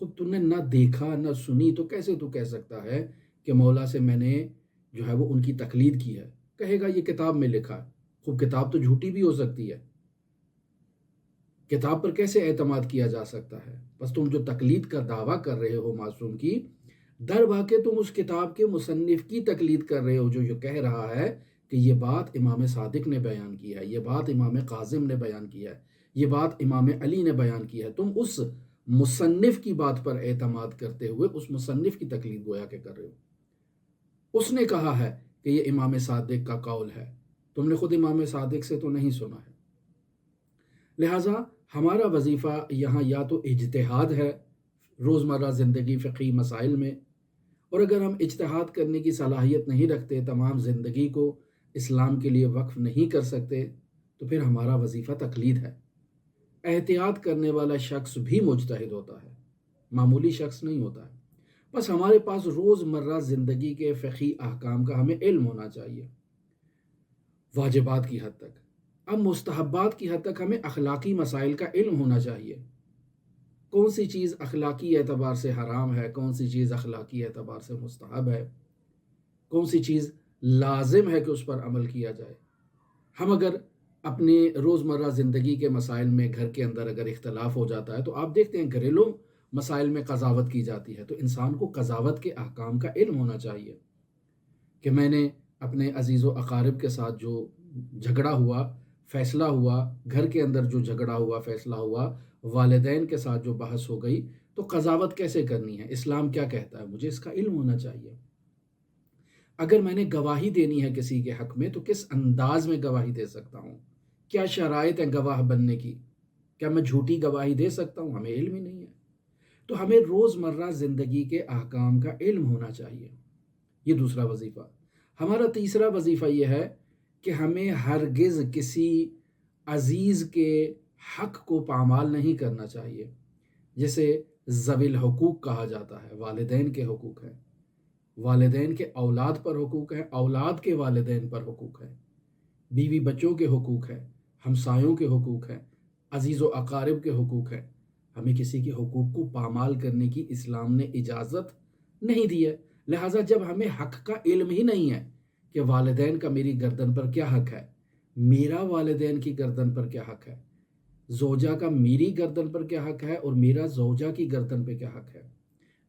خود تو نے نہ دیکھا نہ سنی، تو کیسے تو کہہ سکتا ہے کہ مولا سے میں نے جو ہے وہ ان کی تقلید کی ہے؟ کہے گا یہ کتاب میں لکھا ہے۔ خوب کتاب تو جھوٹی بھی ہو سکتی ہے، کتاب پر کیسے اعتماد کیا جا سکتا ہے؟ بس تم جو تقلید کا دعویٰ کر رہے ہو معصوم کی، در واقع تم اس کتاب کے مصنف کی تقلید کر رہے ہو جو یہ کہہ رہا ہے کہ یہ بات امام صادق نے بیان کی ہے، یہ بات امام کاظم نے بیان کی ہے، یہ بات امام علی نے بیان کی ہے۔ تم اس مصنف کی بات پر اعتماد کرتے ہوئے اس مصنف کی تقلید گویا کہ کر رہے ہو۔ اس نے کہا ہے کہ یہ امام صادق کا قول ہے، تم نے خود امام صادق سے تو نہیں سنا ہے۔ لہٰذا ہمارا وظیفہ یہاں یا تو اجتہاد ہے روزمرہ زندگی فقہی مسائل میں، اور اگر ہم اجتہاد کرنے کی صلاحیت نہیں رکھتے، تمام زندگی کو اسلام کے لیے وقف نہیں کر سکتے، تو پھر ہمارا وظیفہ تقلید ہے۔ احتیاط کرنے والا شخص بھی مجتہد ہوتا ہے، معمولی شخص نہیں ہوتا ہے۔ بس ہمارے پاس روزمرہ زندگی کے فقہی احکام کا ہمیں علم ہونا چاہیے واجبات کی حد تک۔ اب مستحبات کی حد تک ہمیں اخلاقی مسائل کا علم ہونا چاہیے، کون سی چیز اخلاقی اعتبار سے حرام ہے، کون سی چیز اخلاقی اعتبار سے مستحب ہے، کون سی چیز لازم ہے کہ اس پر عمل کیا جائے۔ ہم اگر اپنے روزمرہ زندگی کے مسائل میں گھر کے اندر اگر اختلاف ہو جاتا ہے، تو آپ دیکھتے ہیں گھریلو مسائل میں قضاوت کی جاتی ہے، تو انسان کو قضاوت کے احکام کا علم ہونا چاہیے کہ میں نے اپنے عزیز و اقارب کے ساتھ جو جھگڑا ہوا، فیصلہ ہوا، گھر کے اندر جو جھگڑا ہوا، فیصلہ ہوا، والدین کے ساتھ جو بحث ہو گئی، تو قضاوت کیسے کرنی ہے، اسلام کیا کہتا ہے، مجھے اس کا علم ہونا چاہیے۔ اگر میں نے گواہی دینی ہے کسی کے حق میں، تو کس انداز میں گواہی دے سکتا ہوں، کیا شرائط ہیں گواہ بننے کی، کیا میں جھوٹی گواہی دے سکتا ہوں؟ ہمیں علم ہی نہیں ہے۔ تو ہمیں روزمرہ زندگی کے احکام کا علم ہونا چاہیے، یہ دوسرا وظیفہ۔ ہمارا تیسرا وظیفہ یہ ہے کہ ہمیں ہرگز کسی عزیز کے حق کو پامال نہیں کرنا چاہیے، جسے ذوی الحقوق کہا جاتا ہے۔ والدین کے حقوق ہیں، والدین کے اولاد پر حقوق ہیں، اولاد کے والدین پر حقوق ہیں، بیوی بچوں کے حقوق ہیں، ہمسایوں کے حقوق ہیں، عزیز و اقارب کے حقوق ہیں۔ ہمیں کسی کے حقوق کو پامال کرنے کی اسلام نے اجازت نہیں دی ہے۔ لہٰذا جب ہمیں حق کا علم ہی نہیں ہے کہ والدین کا میری گردن پر کیا حق ہے، میرا والدین کی گردن پر کیا حق ہے، زوجہ کا میری گردن پر کیا حق ہے، اور میرا زوجہ کی گردن پہ کیا حق ہے،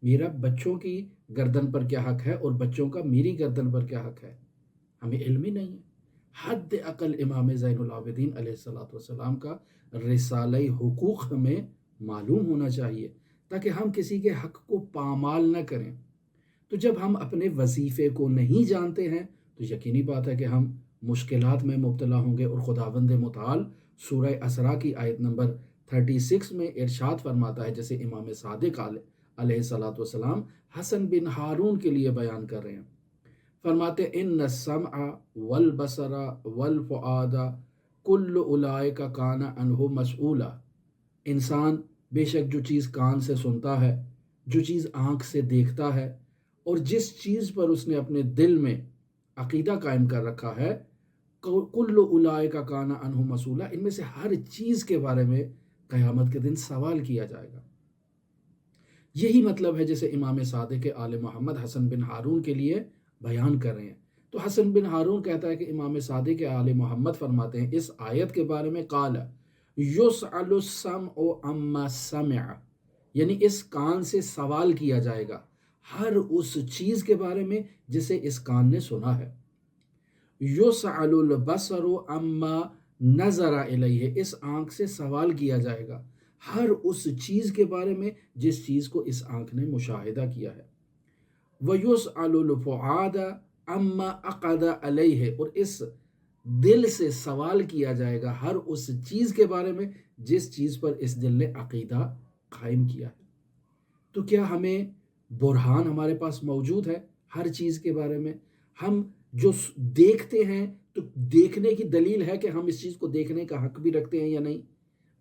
میرا بچوں کی گردن پر کیا حق ہے اور بچوں کا میری گردن پر کیا حق ہے، ہمیں علم ہی نہیں ہے۔ حد اقل امام زین العابدین علیہ الصلوۃ والسلام کا رسالہ حقوق ہمیں معلوم ہونا چاہیے، تاکہ ہم کسی کے حق کو پامال نہ کریں۔ تو جب ہم اپنے وظیفے کو نہیں جانتے ہیں، تو یقینی بات ہے کہ ہم مشکلات میں مبتلا ہوں گے۔ اور خداوند متعال سورہ اسراء کی آیت نمبر 36 میں ارشاد فرماتا ہے، جیسے امام صادق علیہ الصلوۃ والسلام حسن بن ہارون کے لیے بیان کر رہے ہیں، فرماتے ان السمع والبصر والفؤاد کل اولئک کان عنہ مسئولا۔ انسان بے شک جو چیز کان سے سنتا ہے، جو چیز آنکھ سے دیکھتا ہے، اور جس چیز پر اس نے اپنے دل میں عقیدہ قائم کر رکھا ہے، کل اولئک کان عنہ مسئولا، ان میں سے ہر چیز کے بارے میں قیامت کے دن سوال کیا جائے گا۔ یہی مطلب ہے جیسے امام صادق آل محمد حسن بن ہارون کے لیے بیان کر رہے ہیں۔ تو حسن بن ہارون کہتا ہے کہ امام صادق آل محمد فرماتے ہیں اس آیت کے بارے میں، قال یسأل السمع عما سمع، یعنی اس کان سے سوال کیا جائے گا ہر اس چیز کے بارے میں جسے اس کان نے سنا ہے۔ یسأل البصر عما نظر الیہ، اس آنکھ سے سوال کیا جائے گا ہر اس چیز کے بارے میں جس چیز کو اس آنکھ نے مشاہدہ کیا ہے۔ وَيُسْأَلُ الْفُؤَادَ عَمَّا عَقَدَ عَلَيْهِ، اور اس دل سے سوال کیا جائے گا ہر اس چیز کے بارے میں جس چیز پر اس دل نے عقیدہ قائم کیا ہے۔ تو کیا ہمیں برہان ہمارے پاس موجود ہے ہر چیز کے بارے میں؟ ہم جو دیکھتے ہیں تو دیکھنے کی دلیل ہے کہ ہم اس چیز کو دیکھنے کا حق بھی رکھتے ہیں یا نہیں؟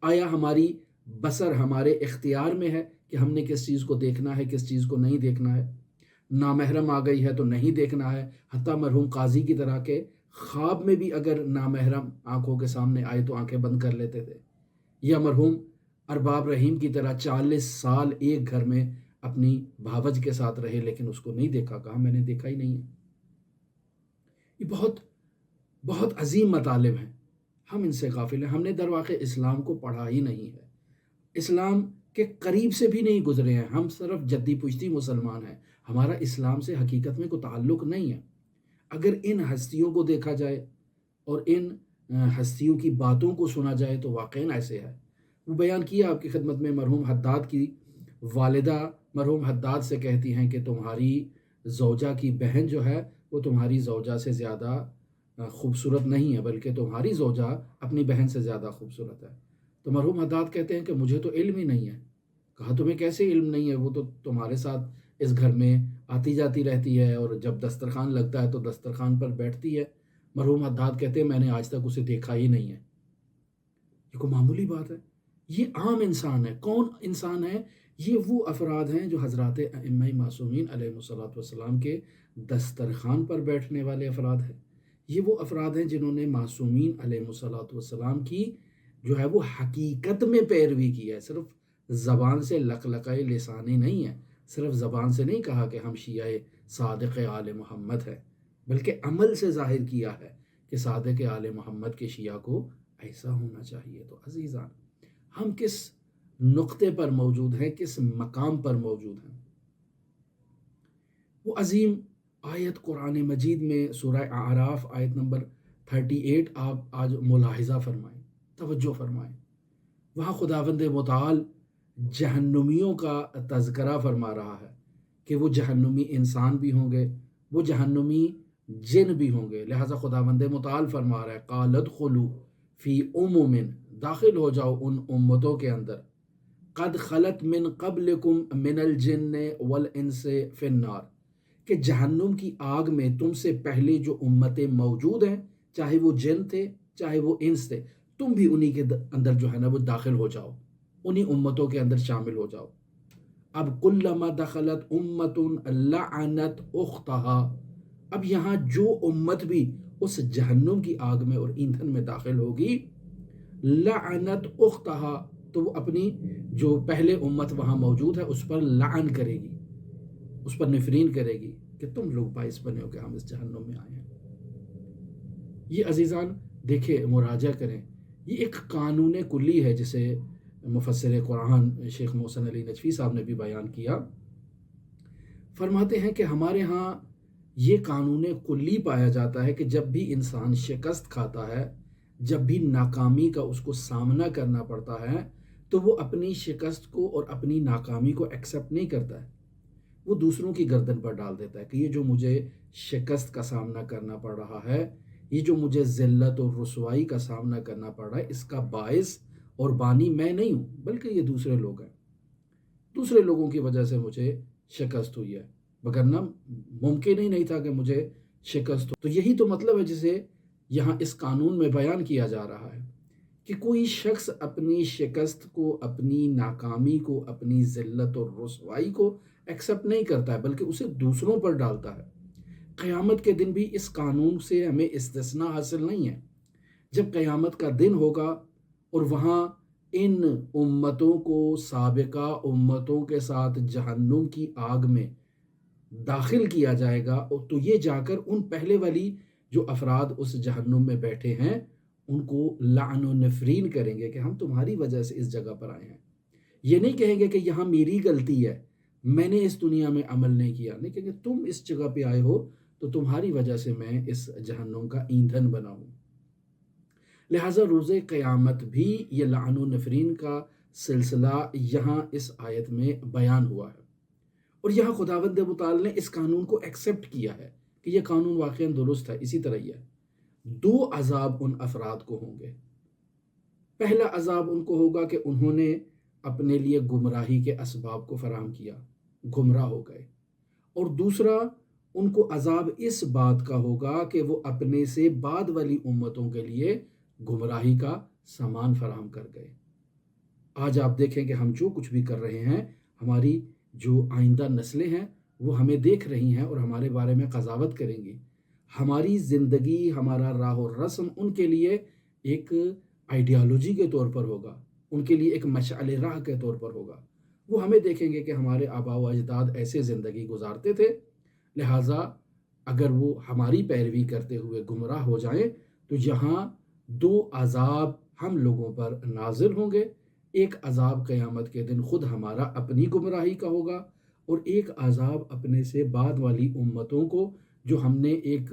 آیا ہماری بصر ہمارے اختیار میں ہے کہ ہم نے کس چیز کو دیکھنا ہے، کس چیز کو نہیں دیکھنا ہے؟ نامحرم آ گئی ہے تو نہیں دیکھنا ہے، حتیٰ مرحوم قاضی کی طرح کے خواب میں بھی اگر نامحرم آنکھوں کے سامنے آئے تو آنکھیں بند کر لیتے تھے، یا مرحوم ارباب رحیم کی طرح 40 سال ایک گھر میں اپنی بھاوج کے ساتھ رہے لیکن اس کو نہیں دیکھا، کہا میں نے دیکھا ہی نہیں ہے۔ یہ بہت بہت عظیم مطالب ہیں، ہم ان سے غافل ہیں۔ ہم نے در واقع اسلام کو پڑھا ہی نہیں ہے، اسلام کے قریب سے بھی نہیں گزرے ہیں، ہم صرف جدی پشتی مسلمان ہیں، ہمارا اسلام سے حقیقت میں کوئی تعلق نہیں ہے۔ اگر ان ہستیوں کو دیکھا جائے اور ان ہستیوں کی باتوں کو سنا جائے تو واقعاً ایسے ہے۔ وہ بیان کیا آپ کی خدمت میں، مرحوم حداد کی والدہ مرحوم حداد سے کہتی ہیں کہ تمہاری زوجہ کی بہن جو ہے وہ تمہاری زوجہ سے زیادہ خوبصورت نہیں ہے، بلکہ تمہاری زوجہ اپنی بہن سے زیادہ خوبصورت ہے۔ تو مرحوم حداد کہتے ہیں کہ مجھے تو علم ہی نہیں ہے۔ کہا تمہیں کیسے علم نہیں ہے؟ وہ تو تمہارے ساتھ اس گھر میں آتی جاتی رہتی ہے اور جب دسترخوان لگتا ہے تو دسترخوان پر بیٹھتی ہے۔ مرحوم حداد کہتے ہیں میں نے آج تک اسے دیکھا ہی نہیں ہے۔ یہ کوئی معمولی بات ہے؟ یہ عام انسان ہے۔ کون انسان ہے؟ یہ وہ افراد ہیں جو حضرات ائمہ معصومین علیہ الصلوۃ والسلام کے دسترخوان پر بیٹھنے والے افراد ہیں۔ یہ وہ افراد ہیں جنہوں نے معصومین علیہ الصلوۃ والسلام کی جو ہے وہ حقیقت میں پیروی کی ہے، صرف زبان سے لقلقۂ لسانی نہیں ہے، صرف زبان سے نہیں کہا کہ ہم شیعہ صادق آل محمد ہیں، بلکہ عمل سے ظاہر کیا ہے کہ صادق آل محمد کے شیعہ کو ایسا ہونا چاہیے۔ تو عزیزان، ہم کس نقطے پر موجود ہیں، کس مقام پر موجود ہیں؟ وہ عظیم آیت قرآن مجید میں سورہ اعراف آیت نمبر 38 آپ آج ملاحظہ فرمائیں، توجہ فرمائیں۔ وہاں خداوند متعال جہنمیوں کا تذکرہ فرما رہا ہے کہ وہ جہنمی انسان بھی ہوں گے، وہ جہنمی جن بھی ہوں گے۔ لہٰذا خداوند متعال فرما رہا ہے قالت خلو فی داخل ہو جاؤ ان امتوں کے اندر قد خلت من قبلکم من الجن والانس فی النار، کہ جہنم کی آگ میں تم سے پہلے جو امتیں موجود ہیں، چاہے وہ جن تھے چاہے وہ انس تھے، تم بھی انہی کے اندر جو ہے نا وہ داخل ہو جاؤ، انہی امتوں کے اندر شامل ہو جاؤ۔ اب کلما دخلت امت لعنت اختها، اب یہاں جو امت بھی اس جہنم کی آگ میں اور ایندھن میں داخل ہوگی، لعنت اختها، تو وہ اپنی جو پہلے امت وہاں موجود ہے اس پر لعن کرے گی، اس پر نفرین کرے گی کہ تم لوگ باعث بنے ہو کہ ہم اس جہنم میں آئے ہیں۔ یہ عزیزان دیکھیں، مراجعہ کریں، یہ ایک قانون کلی ہے جسے مفسر قرآن شیخ محسن علی نجفی صاحب نے بھی بیان کیا۔ فرماتے ہیں کہ ہمارے ہاں یہ قانون کلی پایا جاتا ہے کہ جب بھی انسان شکست کھاتا ہے، جب بھی ناکامی کا اس کو سامنا کرنا پڑتا ہے، تو وہ اپنی شکست کو اور اپنی ناکامی کو ایکسیپٹ نہیں کرتا ہے، وہ دوسروں کی گردن پر ڈال دیتا ہے کہ یہ جو مجھے شکست کا سامنا کرنا پڑ رہا ہے، یہ جو مجھے ذلت اور رسوائی کا سامنا کرنا پڑ رہا ہے، اس کا باعث اور بانی میں نہیں ہوں بلکہ یہ دوسرے لوگ ہیں، دوسرے لوگوں کی وجہ سے مجھے شکست ہوئی ہے، وگرنہ ممکن ہی نہیں تھا کہ مجھے شکست ہو۔ تو یہی تو مطلب ہے جسے یہاں اس قانون میں بیان کیا جا رہا ہے کہ کوئی شخص اپنی شکست کو، اپنی ناکامی کو، اپنی ذلت اور رسوائی کو ایکسیپٹ نہیں کرتا ہے بلکہ اسے دوسروں پر ڈالتا ہے۔ قیامت کے دن بھی اس قانون سے ہمیں استثناء حاصل نہیں ہے۔ جب قیامت کا دن ہوگا اور وہاں ان امتوں کو سابقہ امتوں کے ساتھ جہنم کی آگ میں داخل کیا جائے گا، تو یہ جا کر ان پہلے والی جو افراد اس جہنم میں بیٹھے ہیں ان کو لعن و نفرین کریں گے کہ ہم تمہاری وجہ سے اس جگہ پر آئے ہیں۔ یہ نہیں کہیں گے کہ یہاں میری غلطی ہے، میں نے اس دنیا میں عمل نہیں کیا، نہیں کہیں گے تم اس جگہ پہ آئے ہو تو تمہاری وجہ سے میں اس جہنم کا ایندھن بنا ہوں۔ لہٰذا روز قیامت بھی یہ لعن و نفرین کا سلسلہ یہاں اس آیت میں بیان ہوا ہے، اور یہاں خداوند متعال نے اس قانون کو ایکسیپٹ کیا ہے کہ یہ قانون واقعاً درست ہے۔ اسی طرح یہ 2 عذاب ان افراد کو ہوں گے۔ پہلا عذاب ان کو ہوگا کہ انہوں نے اپنے لیے گمراہی کے اسباب کو فراہم کیا، گمراہ ہو گئے، اور دوسرا ان کو عذاب اس بات کا ہوگا کہ وہ اپنے سے بعد والی امتوں کے لیے گمراہی کا سامان فراہم کر گئے۔ آج آپ دیکھیں کہ ہم جو کچھ بھی کر رہے ہیں، ہماری جو آئندہ نسلیں ہیں وہ ہمیں دیکھ رہی ہیں اور ہمارے بارے میں قضاوت کریں گی۔ ہماری زندگی، ہمارا راہ و رسم ان کے لیے ایک آئیڈیالوجی کے طور پر ہوگا، ان کے لیے ایک مشعل راہ کے طور پر ہوگا۔ وہ ہمیں دیکھیں گے کہ ہمارے آباء و اجداد ایسے زندگی گزارتے تھے، لہٰذا اگر وہ ہماری پیروی کرتے ہوئے گمراہ ہو جائیں تو یہاں دو عذاب ہم لوگوں پر نازل ہوں گے۔ ایک عذاب قیامت کے دن خود ہمارا اپنی گمراہی کا ہوگا، اور ایک عذاب اپنے سے بعد والی امتوں کو، جو ہم نے ایک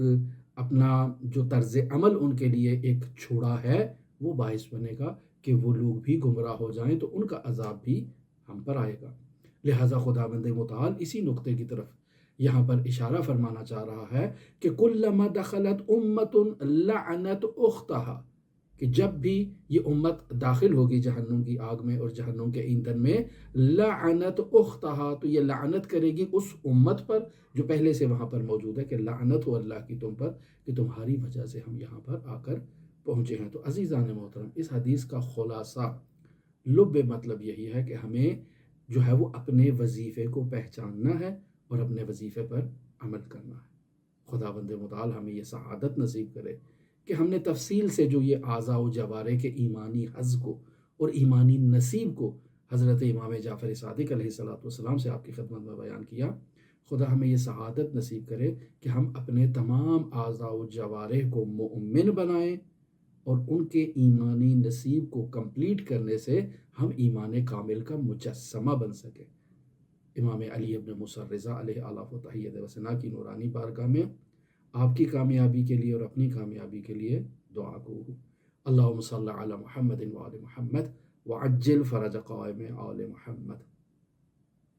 اپنا جو طرز عمل ان کے لیے ایک چھوڑا ہے، وہ باعث بنے گا کہ وہ لوگ بھی گمراہ ہو جائیں تو ان کا عذاب بھی ہم پر آئے گا۔ لہٰذا خداوند متعال اسی نقطے کی طرف یہاں پر اشارہ فرمانا چاہ رہا ہے کہ کلما دخلت امت لعنت اختہا، کہ جب بھی یہ امت داخل ہوگی جہنم کی آگ میں اور جہنم کے ایندھن میں، لعنت اختہا، تو یہ لعنت کرے گی اس امت پر جو پہلے سے وہاں پر موجود ہے، کہ لعنت ہو اللہ کی تم پر کہ تمہاری وجہ سے ہم یہاں پر آ کر پہنچے ہیں۔ تو عزیزان محترم، اس حدیث کا خلاصہ لب مطلب یہی ہے کہ ہمیں جو ہے وہ اپنے وظیفے کو پہچاننا ہے اور اپنے وظیفے پر عمل کرنا ہے۔ خداوند متعال ہمیں یہ سعادت نصیب کرے کہ ہم نے تفصیل سے جو یہ اعضاء و جوارح کے ایمانی حظ کو اور ایمانی نصیب کو حضرت امام جعفر صادق علیہ السلام سے آپ کی خدمت میں بیان کیا، خدا ہمیں یہ سعادت نصیب کرے کہ ہم اپنے تمام اعضاء و جوارح کو مؤمن بنائیں اور ان کے ایمانی نصیب کو کمپلیٹ کرنے سے ہم ایمان کامل کا مجسمہ بن سکیں۔ امام علی ابن موسیٰ رضا علیہ آلاف و تحیید و ثنا کی نورانی بارگاہ میں آپ کی کامیابی کے لیے اور اپنی کامیابی کے لیے دعا گو ہوں۔ اللہم صلی علی محمد و آل محمد وعجل فرج قائم آل محمد۔